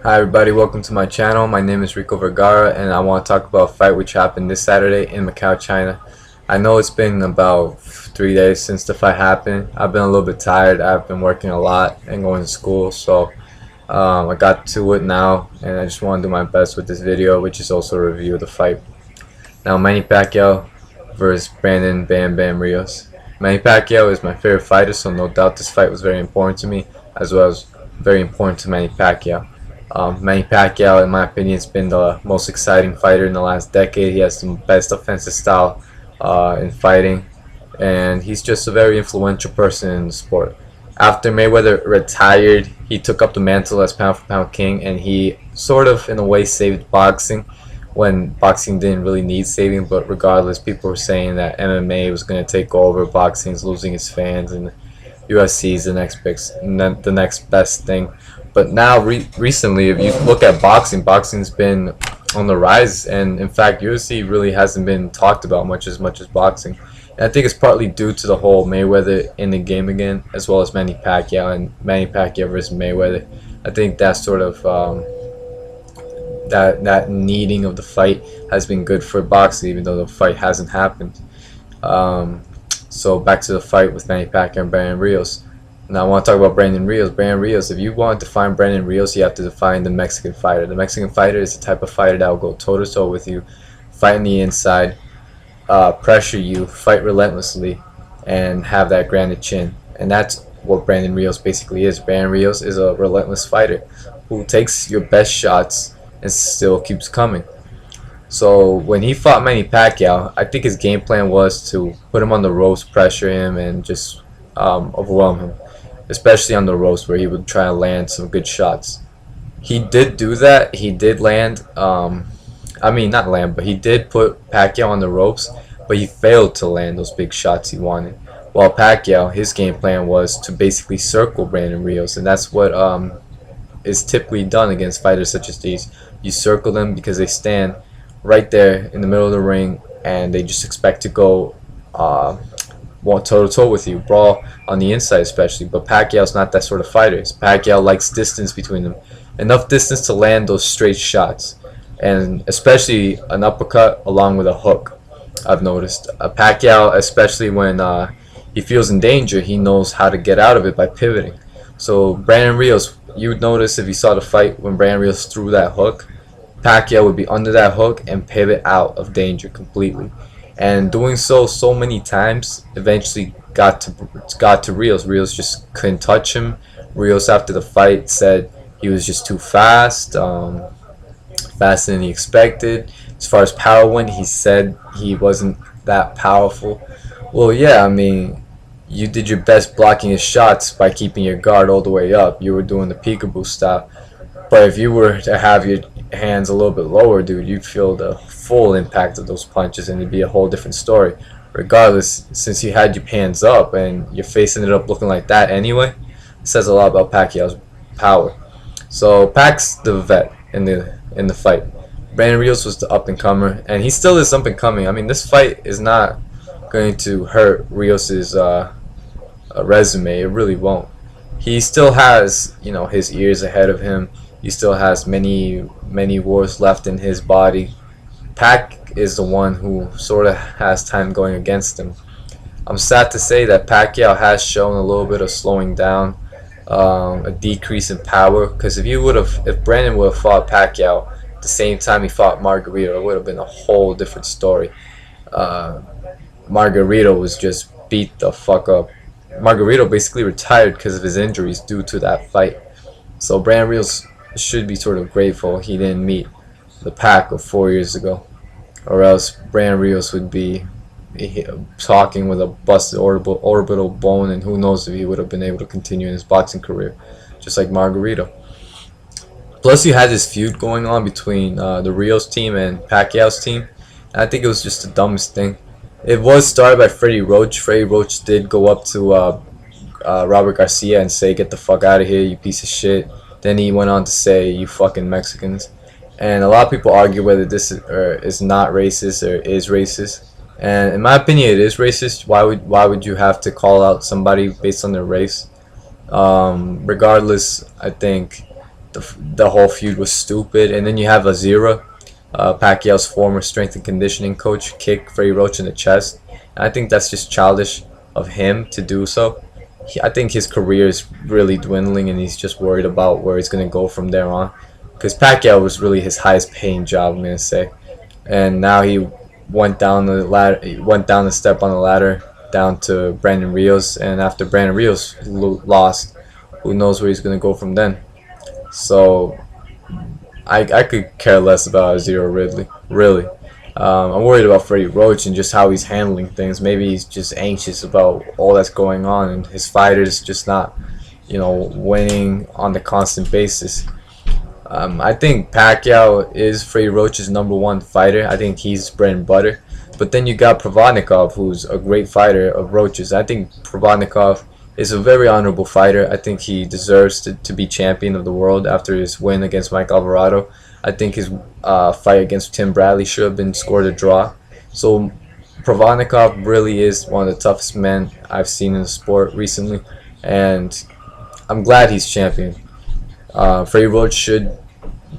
Hi everybody, welcome to my channel. My name is Vergara and I want to talk about a fight which happened this Saturday in Macau, China. I know it's been about 3 days since the fight happened. I've been a little bit tired. I've been working a lot and going to school, so I got to it now and I just want to do my best with this video, which is also a review of the fight. Now, Manny Pacquiao versus Brandon Bam Bam Rios. Manny Pacquiao is my favorite fighter, so no doubt this fight was very important to me, as well as very important to Manny Pacquiao. Manny Pacquiao, in my opinion, has been the most exciting fighter in the last decade. He has the best offensive style in fighting, and he's just a very influential person in the sport. After Mayweather retired, he took up the mantle as pound for pound king, and he sort of, in a way, saved boxing when boxing didn't really need saving. But regardless, people were saying that MMA was going to take over, boxing's losing its fans, and UFC is the next best thing. But now, recently, if you look at boxing, boxing's been on the rise, and in fact, UFC really hasn't been talked about much as boxing. And I think it's partly due to the whole Mayweather in the game again, as well as Manny Pacquiao and Manny Pacquiao versus Mayweather. I think that sort of that needing of the fight has been good for boxing, even though the fight hasn't happened. So back to the fight with Manny Pacquiao and Brandon Rios. Now I want to talk about Brandon Rios. Brandon Rios, if you want to define Brandon Rios, you have to define the Mexican fighter. The Mexican fighter is the type of fighter that will go toe-to-toe with you, fight on the inside, pressure you, fight relentlessly, and have that granite chin. And that's what Brandon Rios basically is. Brandon Rios is a relentless fighter who takes your best shots and still keeps coming. So when he fought Manny Pacquiao, I think his game plan was to put him on the ropes, pressure him, and just overwhelm him, especially on the ropes where he would try to land some good shots. He did do that. He did land, I mean not land, but he did put Pacquiao on the ropes, but he failed to land those big shots he wanted. While Pacquiao, his game plan was to basically circle Brandon Rios, and that's what is typically done against fighters such as these. You circle them because they stand right there in the middle of the ring and they just expect to go toe-to-toe with you, brawl on the inside especially. But Pacquiao's not that sort of fighter. Pacquiao likes distance between them, enough distance to land those straight shots, and especially an uppercut along with a hook. I've noticed Pacquiao, especially when he feels in danger, he knows how to get out of it by pivoting. So Brandon Rios, you would notice if you saw the fight, when Brandon Rios threw that hook, Pacquiao would be under that hook and pivot out of danger completely. And doing so many times eventually got to Rios. Rios just couldn't touch him. Rios, after the fight, said he was just too fast, faster than he expected. As far as power went, he said he wasn't that powerful. Well, yeah, I mean, you did your best blocking his shots by keeping your guard all the way up. You were doing the peekaboo style. But if you were to have your hands a little bit lower, dude, you'd feel the full impact of those punches and it'd be a whole different story. Regardless, since you had your hands up and your face ended up looking like that anyway, it says a lot about Pacquiao's power. So Pac's the vet in the fight. Brandon Rios was the up-and-comer, and he still is up-and-coming. I mean, this fight is not going to hurt Rios's resume. It really won't. He still has, you know, his years ahead of him. He still has many wars left in his body. Pac is the one who sort of has time going against him. I'm sad to say that Pacquiao has shown a little bit of slowing down, a decrease in power. Because if Brandon would have fought Pacquiao at the same time he fought Margarito, it would have been a whole different story. Margarito was just beat the fuck up. Margarito basically retired because of his injuries due to that fight. So Brandon Rios should be sort of grateful he didn't meet the Pac of 4 years ago, or else Brandon Rios would be talking with a busted orbital bone, and who knows if he would have been able to continue in his boxing career, just like Margarito. Plus, you had this feud going on between the Rios team and Pacquiao's team, and I think it was just the dumbest thing. It was started by Freddie Roach. Freddie Roach did go up to Robert Garcia and say, "Get the fuck out of here, you piece of shit." Then he went on to say, "You fucking Mexicans." And a lot of people argue whether this is not racist or is racist. And in my opinion, it is racist. Why would you have to call out somebody based on their race? Regardless, I think the whole feud was stupid. And then you have Azira, Pacquiao's former strength and conditioning coach, kick Freddie Roach in the chest. And I think that's just childish of him to do so. I think his career is really dwindling, and he's just worried about where he's going to go from there on. Because Pacquiao was really his highest paying job, I'm going to say. And now he went down the ladder, he went down the step on the ladder down to Brandon Rios, and after Brandon Rios lost, who knows where he's going to go from then. So I could care less about Zero Ridley, really. I'm worried about Freddie Roach and just how he's handling things. Maybe he's just anxious about all that's going on, and his fighters just not, winning on the constant basis. I think Pacquiao is Freddie Roach's #1 fighter. I think he's bread and butter. But then you got Provodnikov, who's a great fighter of Roach's. I think Provodnikov is a very honorable fighter. I think he deserves to be champion of the world after his win against Mike Alvarado. I think his fight against Tim Bradley should have been scored a draw. So Provodnikov really is one of the toughest men I've seen in the sport recently, and I'm glad he's champion. Freddie Roach should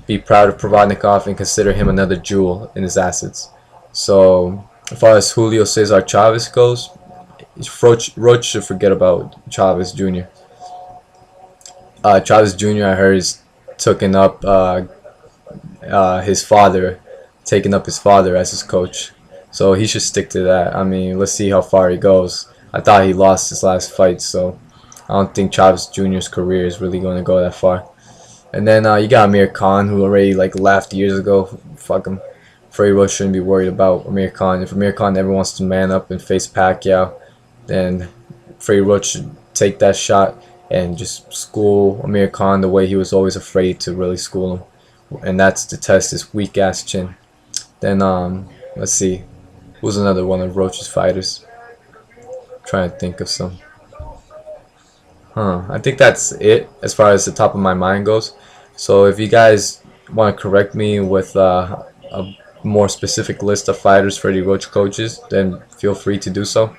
be proud of Provodnikov and consider him another jewel in his assets. So as far as Julio Cesar Chavez goes, Roach should forget about Chavez Jr. Chavez Jr. I heard is taking up his father, as his coach. So he should stick to that. I mean, let's see how far he goes. I thought he lost his last fight, so I don't think Chavez Jr.'s career is really going to go that far. And then you got Amir Khan, who already left years ago. Fuck him. Freddie Roach shouldn't be worried about Amir Khan. If Amir Khan ever wants to man up and face Pacquiao, then Freddie Roach should take that shot and just school Amir Khan the way he was always afraid to really school him. And that's to test his weak ass chin. Then let's see, who's another one of Roach's fighters? I'm trying to think of some. I think that's it as far as the top of my mind goes. So if you guys want to correct me with a more specific list of fighters Freddie Roach coaches, then feel free to do so.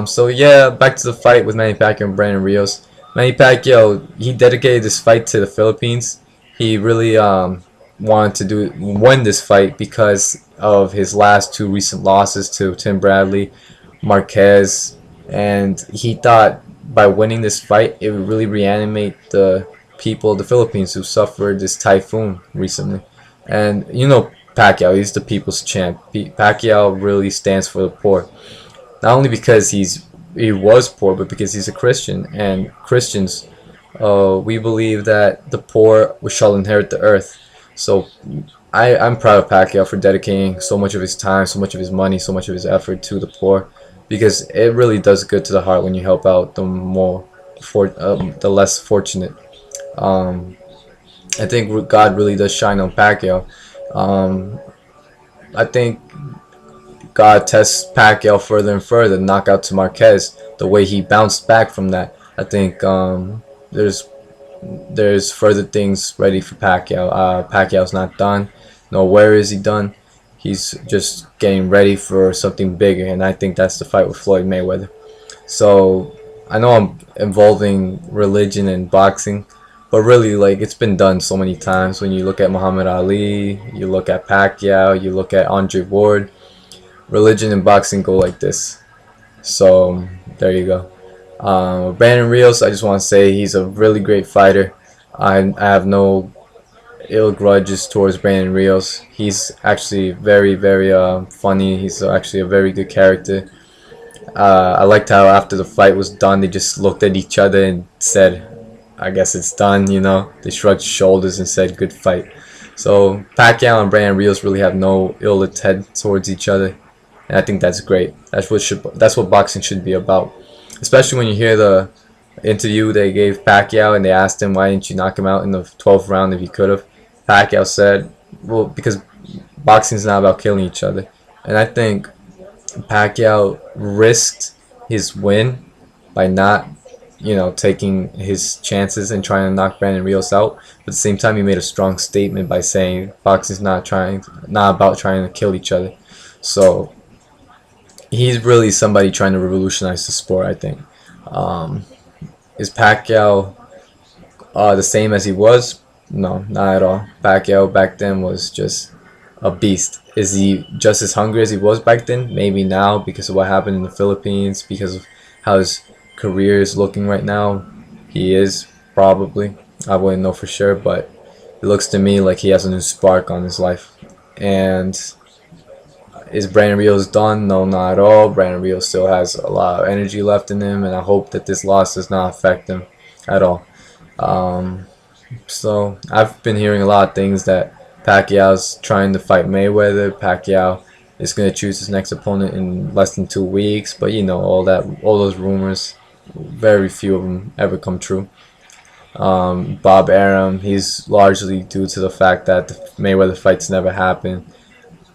So yeah, back to the fight with Manny Pacquiao and Brandon Rios. Manny Pacquiao, he dedicated this fight to the Philippines. He really wanted to win this fight because of his last 2 recent losses to Tim Bradley, Marquez, and he thought by winning this fight it would really reanimate the people of the Philippines who suffered this typhoon recently. And Pacquiao, he's the people's champ. Pacquiao really stands for the poor. Not only because he was poor, but because he's a Christian, and Christians, we believe that the poor shall inherit the earth. So I'm proud of Pacquiao for dedicating so much of his time, so much of his money, so much of his effort to the poor, because it really does good to the heart when you help out the the less fortunate. I think God really does shine on Pacquiao. I think God tests Pacquiao further and further. Knockout to Marquez, the way he bounced back from that. I think there's further things ready for Pacquiao. Pacquiao's not done. Nowhere is he done. He's just getting ready for something bigger, and I think that's the fight with Floyd Mayweather. So I know I'm involving religion and boxing, but really, it's been done so many times. When you look at Muhammad Ali, you look at Pacquiao, you look at Andre Ward, religion and boxing go like this. So there you go. Brandon Rios, I just want to say he's a really great fighter. I have no ill grudges towards Brandon Rios. He's actually very, very funny. He's actually a very good character. I liked how after the fight was done, they just looked at each other and said, I guess it's done, They shrugged shoulders and said, good fight. So Pacquiao and Brandon Rios really have no ill intent towards each other, and I think that's great. That's what boxing should be about. Especially when you hear the interview they gave Pacquiao and they asked him, why didn't you knock him out in the 12th round if you could have? Pacquiao said, well, because boxing is not about killing each other. And I think Pacquiao risked his win by not, taking his chances and trying to knock Brandon Rios out. But at the same time, he made a strong statement by saying boxing is not about trying to kill each other. So he's really somebody trying to revolutionize the sport, I think. Is Pacquiao the same as he was? No, not at all. Pacquiao back then was just a beast. Is he just as hungry as he was back then? Maybe now because of what happened in the Philippines, because of how his career is looking right now. He is probably. I wouldn't know for sure, but it looks to me like he has a new spark on his life. And is Brandon Rios done? No, not at all. Brandon Rios still has a lot of energy left in him, and I hope that this loss does not affect him at all. Um, so I've been hearing a lot of things that Pacquiao's trying to fight Mayweather. Pacquiao is going to choose his next opponent in less than 2 weeks. But you know, all those rumors, very few of them ever come true. Bob Arum, he's largely due to the fact that the Mayweather fights never happened.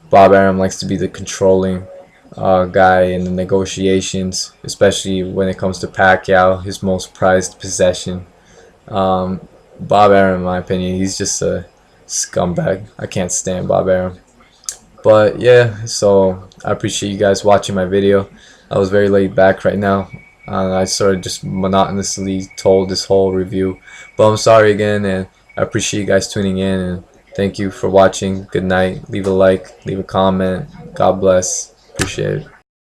Bob Arum likes to be the controlling guy in the negotiations, especially when it comes to Pacquiao, his most prized possession. Um, Bob Arum, in my opinion, he's just a scumbag. I can't stand Bob Arum. But yeah, so I appreciate you guys watching my video. I was very laid back right now. I sort of just monotonously told this whole review. But I'm sorry again, and I appreciate you guys tuning in. And thank you for watching. Good night. Leave a like, leave a comment. God bless. Appreciate it.